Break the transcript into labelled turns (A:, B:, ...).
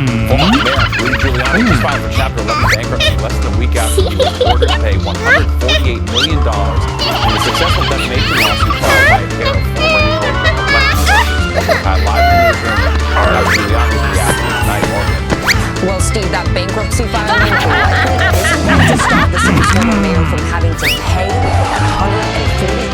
A: Former Mayor Rudy Giuliani just filed for Chapter 11 bankruptcy less than a week after he was ordered to pay $148 million in a successful defamation lawsuit filed by a pair of former New York election officials. Live in the newsroom, Giuliani's reaction tonight in Oregon.
B: Well, Steve, that bankruptcy filing likely isn't going to stop the city's former mayor from having to pay $148